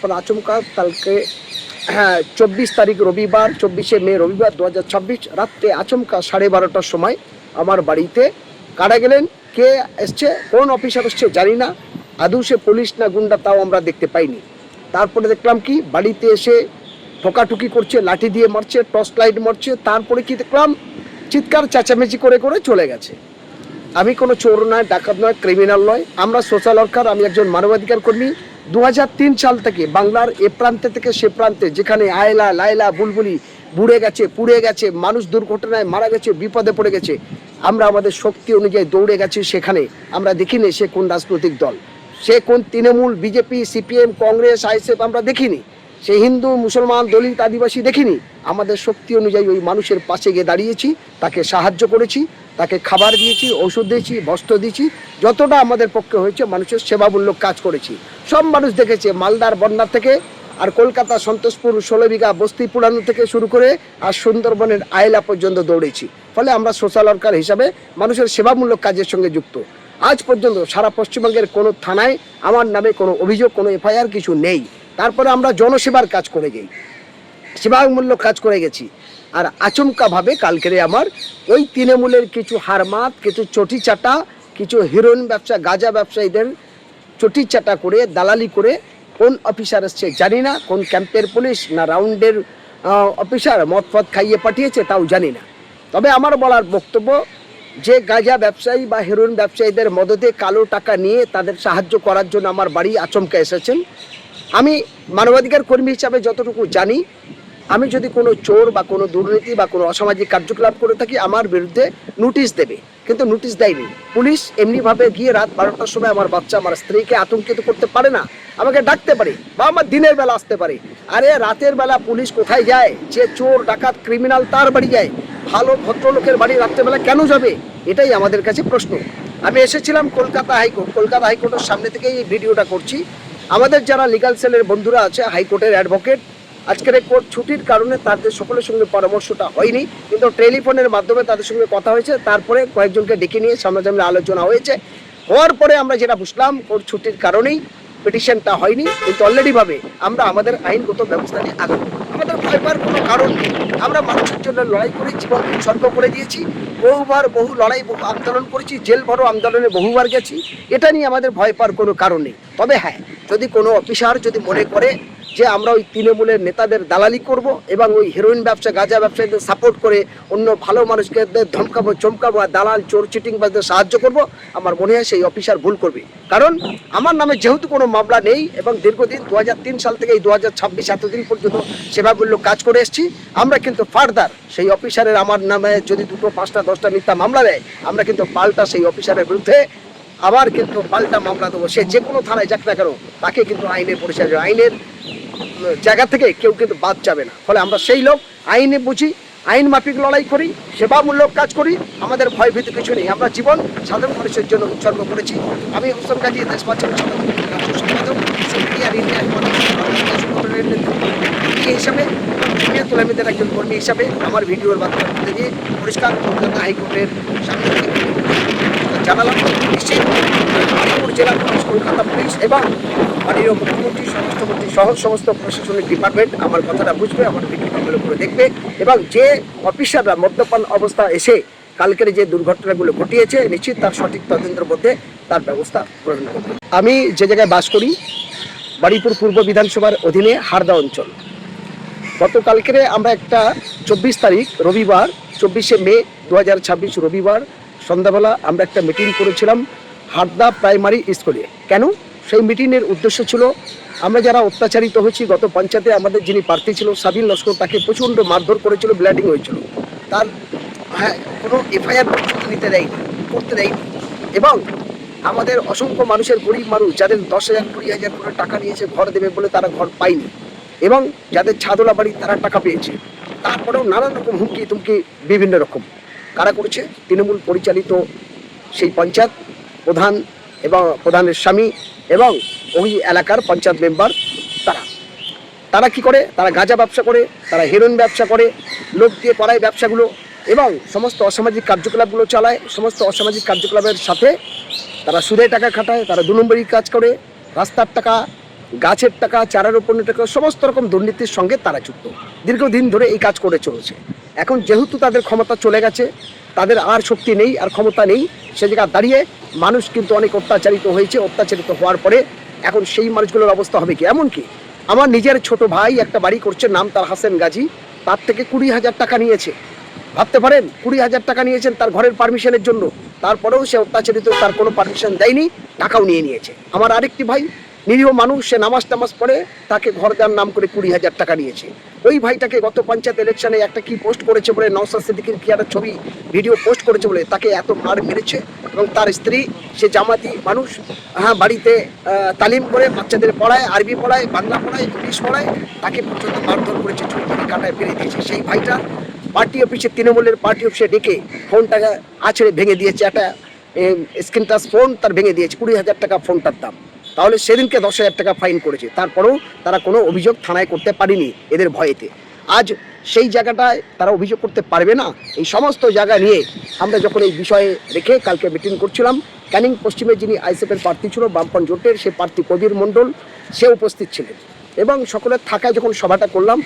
তারপর আচমকা কালকে 24 তারিখ রবিবার 24শে মে রবিবার 2026 রাত্রে আচমকা 12:30টার সময় আমার বাড়িতে কারা গেলেন, কে এসছে, কোন অফিসার এসছে জানি না, আদৌ সে পুলিশ না গুন্ডা তাও আমরা দেখতে পাইনি। তারপরে দেখলাম কি বাড়িতে এসে ঠোকাঠুকি করছে, লাঠি দিয়ে মারছে, টর্চ লাইট মারছে। তারপরে কি দেখলাম চিৎকার চেঁচামেচি করে করে চলে গেছে। আমি কোনো চোর নয়, ডাকাত নয়, ক্রিমিনাল নয়, আমরা সোশ্যাল ওয়ার্কার, আমি একজন মানবাধিকার কর্মী। 2003 সাল থেকে বাংলার এ প্রান্তে থেকে সে প্রান্তে যেখানে আয়লা লায়লা বুলবুলি বুড়ে গেছে, পুড়ে গেছে, মানুষ দুর্ঘটনায় মারা গেছে, বিপদে পড়ে গেছে, আমরা আমাদের শক্তি অনুযায়ী দৌড়ে গেছি সেখানে। আমরা দেখিনি সে কোন রাজনৈতিক দল, সে কোন Trinamool, BJP, CPM, Congress, ISF আমরা দেখিনি, সে হিন্দু, মুসলমান, দলিত, আদিবাসী দেখিনি। আমাদের শক্তি অনুযায়ী ওই মানুষের পাশে গিয়ে দাঁড়িয়েছি, তাকে সাহায্য করেছি, তাকে খাবার দিয়েছি, ওষুধ দিয়েছি, বস্ত্র দিয়েছি, যতটা আমাদের পক্ষে হয়েছে মানুষের সেবামূলক কাজ করেছি। সব মানুষ দেখেছে, মালদার বন্যা থেকে আর কলকাতা সন্তোষপুর 16 বিঘা বস্তি পুরানো থেকে শুরু করে আর সুন্দরবনের আয়লা পর্যন্ত দৌড়েছি। ফলে আমরা সোশ্যাল ওয়ার্কার হিসাবে মানুষের সেবামূলক কাজের সঙ্গে যুক্ত। আজ পর্যন্ত সারা পশ্চিমবঙ্গের কোনো থানায় আমার নামে কোনো অভিযোগ, কোনো এফআইআর কিছু নেই। তারপরে আমরা জনসেবার কাজ করে যাই, সেবামূলক কাজ করে গেছি। আর আচমকাভাবে কালকেরে আমার ওই তৃণমূলের কিছু হারমাত, কিছু চটি চাটা, কিছু হিরোইন ব্যবসা, গাঁজা ব্যবসায়ীদের চটি চাটা করে দালালি করে কোন অফিসার এসছে জানি না, কোন ক্যাম্পের পুলিশ না রাউন্ডের অফিসার মদ ফদ খাইয়ে পাঠিয়েছে তাও জানি না। তবে আমার বলার বক্তব্য, যে গাঁজা ব্যবসায়ী বা হেরোইন ব্যবসায়ীদের মদতে কালো টাকা নিয়ে তাদের সাহায্য করার জন্য আমার বাড়ি আচমকা এসেছেন, আমি মানবাধিকার কর্মী হিসাবে যতটুকু জানি, আমি যদি কোনো চোর বা কোনো দুর্নীতি বা কোনো অসামাজিক কার্যকলাপ করে থাকি আমার বিরুদ্ধে নোটিশ দেবে, কিন্তু নোটিশ দেয়নি। পুলিশ এমনিভাবে গিয়ে রাত 12টার সময় আমার বাচ্চা, আমার স্ত্রীকে আতঙ্কিত করতে পারে না, আমাকে ডাকতে পারে বা আমার দিনের বেলা আসতে পারে। আরে রাতের বেলা পুলিশ কোথায় যায়? যে চোর ডাকাত ক্রিমিনাল তার বাড়ি যায়, ভালো ভদ্রলোকের বাড়ি রাত্রেবেলা কেন যাবে? এটাই আমাদের কাছে প্রশ্ন। আমি এসেছিলাম কলকাতা হাইকোর্টের সামনে থেকে এই ভিডিওটা করছি। আমাদের যারা লিগাল সেলের বন্ধুরা আছে, হাইকোর্টের অ্যাডভোকেট, আজকের এই কোর্ট ছুটির কারণে তাদের সকলের সঙ্গে পরামর্শটা হয়নি, কিন্তু টেলিফোনের মাধ্যমে তাদের সঙ্গে কথা হয়েছে। তারপরে কয়েকজনকে ডেকে নিয়ে সামনাসামনি আলোচনা হয়েছে। হওয়ার পরে আমরা যেটা বুঝলাম, কোর্ট ছুটির কারণেই পিটিশনটা হয়নি, কিন্তু অলরেডিভাবে আমরা আমাদের আইনগত ব্যবস্থা নিয়ে আগাবো। আমাদের ভয় পাওয়ার কোনো কারণ নেই। আমরা মানুষের জন্য লড়াই করে জীবন উৎসর্গ করে দিয়েছি, বহুবার বহু লড়াই, বহু আন্দোলন করেছি, জেল ভরো আন্দোলনে বহুবার গেছি। এটা নিয়ে আমাদের ভয় পাওয়ার কোনো কারণ নেই। তবে হ্যাঁ, যদি কোনো অফিসার যদি মনে করে যে আমরা ওই তৃণমূলের নেতাদের দালালি করব এবং ওই হেরোইন ব্যবসা, গাঁজা ব্যবসায়ীদের সাপোর্ট করে অন্য ভালো মানুষকে ধমকাবো, চমকাবো আর দালাল চোর চিটিংবাজদের সাহায্য করব, আমার মনে হয় সেই অফিসার ভুল করবে। কারণ আমার নামে যেহেতু কোনো মামলা নেই এবং দীর্ঘদিন 2003 সাল থেকে এই 2026 এতদিন পর্যন্ত সেবামূলক কাজ করে এসেছি, আমরা কিন্তু ফার্দার সেই অফিসারের আমার নামে যদি 2, 5, 10টা মিথ্যা মামলা দেয়, আমরা কিন্তু পাল্টা সেই অফিসারের বিরুদ্ধে আবার কিন্তু পাল্টা মামলা দেবো। সে যে কোনো থানায় যাক না কেন, তাকে কিন্তু আইনের পরিচয়, আইনের জায়গা থেকে কেউ কিন্তু বাদ যাবে না। ফলে আমরা সেই লোক, আইনে বুঝি, আইন মাফিক লড়াই করি, সেবামূলক কাজ করি, আমাদের ভয় ভীতি কিছু নেই। আমরা জীবন সাধারণ মানুষের জন্য উৎসর্গ করেছি। আমি হোসেন গাজী, দেশ বাঁচানোর সম্পাদক, হিসাবে তুলামিদের একজন কর্মী হিসাবে আমার ভিডিওর মাধ্যমে দিয়ে পরিষ্কার কলকাতা হাইকোর্টের সামনে জানালাম, নিশ্চিত আলিপুর জেলা পুলিশ, কলকাতা পুলিশ এবং মাননীয় মুখ্যমন্ত্রী, স্বরাষ্ট্রমন্ত্রী সহ সমস্ত প্রশাসনিক ডিপার্টমেন্ট আমার কথাটা বুঝবে, আমার ভিডিওটা ভালো করে দেখবে এবং যে অফিসাররা মদ্যপান অবস্থা এসে কালকের যে দুর্ঘটনাগুলো ঘটিয়েছে, নিশ্চিত তার সঠিক তদন্তের মধ্যে তার ব্যবস্থা গ্রহণ করবে। আমি যে জায়গায় বাস করি, বারুইপুর পূর্ব বিধানসভার অধীনে হারদা অঞ্চল। গতকালকে আমরা একটা 24 তারিখ রবিবার 24শে মে 2026 রবিবার সন্ধ্যাবেলা আমরা একটা মিটিং করেছিলাম হারদা প্রাইমারি স্কুলে। কেন? সেই মিটিংয়ের উদ্দেশ্য ছিল, আমরা যারা অত্যাচারিত হয়েছি, গত পঞ্চায়েতে আমাদের যিনি প্রার্থী ছিল সাবিল লস্কর, তাকে প্রচণ্ড মারধর করেছিল, ব্লিডিং হয়েছিল, তার কোনো এফআইআর নিতে দেয়নি, করতে দেয়নি এবং আমাদের অসংখ্য মানুষের, গরিব মানুষ যাদের 10,000 20,000 করে টাকা নিয়েছে ঘর দেবে বলে, তারা ঘর পায়নি এবং যাদের ছাদোলা বাড়ি তারা টাকা পেয়েছে। তারপরেও নানান রকম হুমকি তুমকি বিভিন্ন রকম কারা করেছে? তৃণমূল পরিচালিত সেই পঞ্চায়েত প্রধান এবং প্রধানের স্বামী এবং ওই এলাকার পঞ্চায়েত মেম্বার, তারা কি করে? তারা গাঁজা ব্যবসা করে, তারা হেরোইন ব্যবসা করে, লোক দিয়ে করায় ব্যবসাগুলো এবং সমস্ত অসামাজিক কার্যকলাপগুলো চালায়। সমস্ত অসামাজিক কার্যকলাপের সাথে তারা সুদে টাকা খাটায়, তারা 2 নম্বরই কাজ করে, রাস্তার টাকা গাছের টাকা, চারা রোপণের টাকা, সমস্ত রকম দুর্নীতির সঙ্গে তারা যুক্ত। দীর্ঘদিন ধরে এই কাজ করে চলেছে। এখন যেহেতু তাদের ক্ষমতা চলে গেছে, তাদের আর শক্তি নেই, আর ক্ষমতা নেই, সে জায়গায় দাঁড়িয়ে মানুষ কিন্তু অনেক অত্যাচারিত হয়েছে। অত্যাচারিত হওয়ার পরে এখন সেই মানুষগুলোর অবস্থা হবে কি? এমনকি আমার নিজের ছোট ভাই একটা বাড়ি করছে, নাম তার হাসেন গাজী, তার থেকে 20,000 টাকা নিয়েছে। ভাবতে পারেন, 20,000 টাকা নিয়েছেন তার ঘরের পারমিশনের জন্য। তারপরেও সে অত্যাচারিত, তার কোনো পারমিশন দেয়নি, টাকাও নিয়ে নিয়েছে। আমার আরেকটি ভাই নিরীহ মানুষ, সে নামাজ টামাজ পড়ে, তাকে ঘর দেওয়ার নাম করে 20,000 টাকা নিয়েছে। ওই ভাইটাকে গত পঞ্চায়েত ইলেকশনে একটা কি পোস্ট করেছে বলে, নওশাদ সিদ্দিকীর কি একটা ছবি ভিডিও পোস্ট করেছে বলে তাকে এত মার মেরেছে। এবং তার স্ত্রী, সে জামাতি মানুষ, হ্যাঁ, বাড়িতে তালিম করে বাচ্চাদের পড়ায়, আরবি পড়ায়, বাংলা পড়ায়, ইংলিশ পড়ায়, তাকে পর্যন্ত মারধর করেছে, চুল করে কাটায় ফেলে দিয়েছে। সেই ভাইটা পার্টি অফিসে, তৃণমূলের পার্টি অফিসে ডেকে ফোনটাকে আছড়ে ভেঙে দিয়েছে। একটা স্ক্রিন টাচ ফোন তার ভেঙে দিয়েছে, 20,000 টাকা ফোনটার দাম। তাহলে সেদিনকে 10,000 টাকা ফাইন করেছে, তারপরেও তারা কোনো অভিযোগ থানায় করতে পারেনি এদের ভয়েতে। আজ সেই জায়গাটায় তারা অভিযোগ করতে পারবে না। এই সমস্ত জায়গা নিয়ে আমরা যখন এই বিষয়ে রেখে কালকে মিটিং করছিলাম, ক্যানিং পশ্চিমে যিনি আইএসএফের প্রার্থী ছিল বামপন জোটের, সে প্রার্থী কবির মণ্ডল, সে উপস্থিত ছিলেন। এবং সকলের থাকায় যখন সভাটা করলাম,